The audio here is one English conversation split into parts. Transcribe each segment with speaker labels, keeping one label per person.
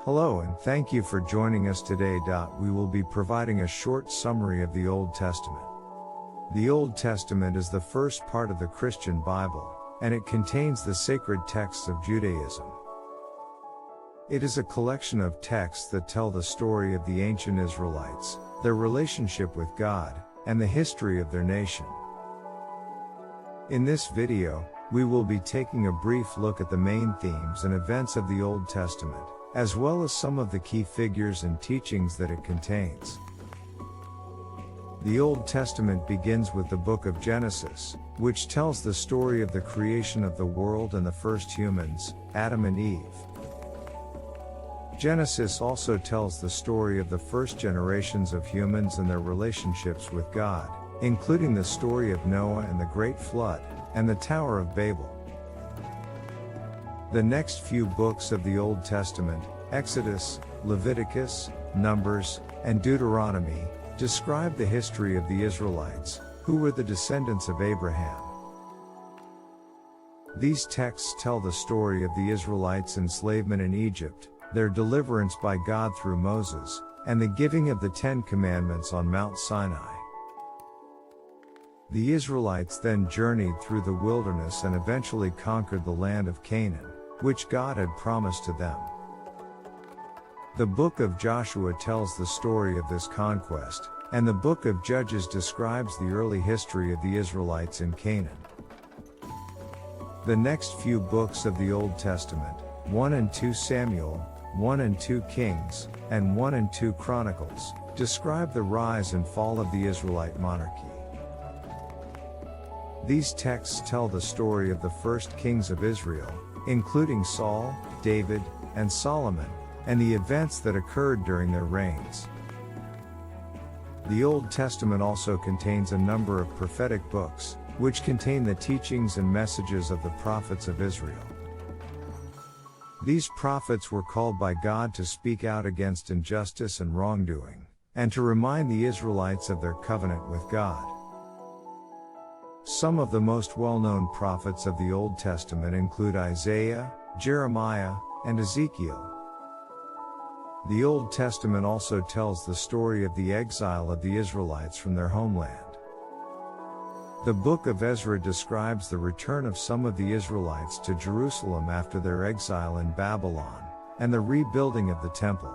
Speaker 1: Hello and thank you for joining us today. We will be providing a short summary of the Old Testament. The Old Testament is the first part of the Christian Bible, and it contains the sacred texts of Judaism. It is a collection of texts that tell the story of the ancient Israelites, their relationship with God, and the history of their nation. In this video, we will be taking a brief look at the main themes and events of the Old Testament, as well as some of the key figures and teachings that it contains. The Old Testament begins with the book of Genesis, which tells the story of the creation of the world and the first humans, Adam and Eve. Genesis also tells the story of the first generations of humans and their relationships with God, including the story of Noah and the Great Flood, and the Tower of Babel. The next few books of the Old Testament, Exodus, Leviticus, Numbers, and Deuteronomy, describe the history of the Israelites, who were the descendants of Abraham. These texts tell the story of the Israelites' enslavement in Egypt, their deliverance by God through Moses, and the giving of the Ten Commandments on Mount Sinai. The Israelites then journeyed through the wilderness and eventually conquered the land of Canaan, which God had promised to them. The book of Joshua tells the story of this conquest, and the book of Judges describes the early history of the Israelites in Canaan. The next few books of the Old Testament, 1 and 2 Samuel, 1 and 2 Kings, and 1 and 2 Chronicles, describe the rise and fall of the Israelite monarchy. These texts tell the story of the first kings of Israel, including Saul, David, and Solomon, and the events that occurred during their reigns. The Old Testament also contains a number of prophetic books, which contain the teachings and messages of the prophets of Israel. These prophets were called by God to speak out against injustice and wrongdoing, and to remind the Israelites of their covenant with God. Some of the most well-known prophets of the Old Testament include Isaiah, Jeremiah, and Ezekiel. The Old Testament also tells the story of the exile of the Israelites from their homeland. The book of Ezra describes the return of some of the Israelites to Jerusalem after their exile in Babylon, and the rebuilding of the temple.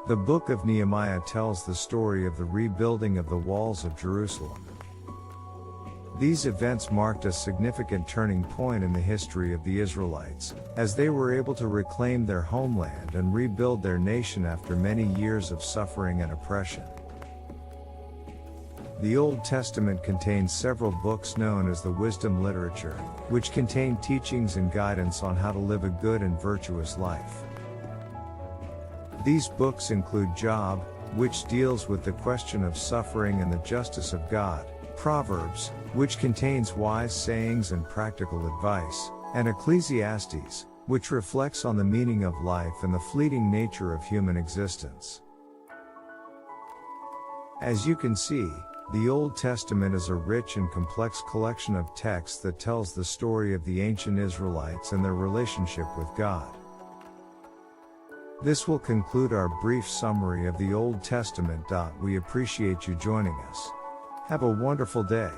Speaker 1: The book of Nehemiah tells the story of the rebuilding of the walls of Jerusalem. These events marked a significant turning point in the history of the Israelites, as they were able to reclaim their homeland and rebuild their nation after many years of suffering and oppression. The Old Testament contains several books known as the wisdom literature, which contain teachings and guidance on how to live a good and virtuous life. These books include Job, which deals with the question of suffering and the justice of God, Proverbs, which contains wise sayings and practical advice, and Ecclesiastes, which reflects on the meaning of life and the fleeting nature of human existence. As you can see, the Old Testament is a rich and complex collection of texts that tells the story of the ancient Israelites and their relationship with God. This will conclude our brief summary of the Old Testament. We appreciate you joining us. Have a wonderful day.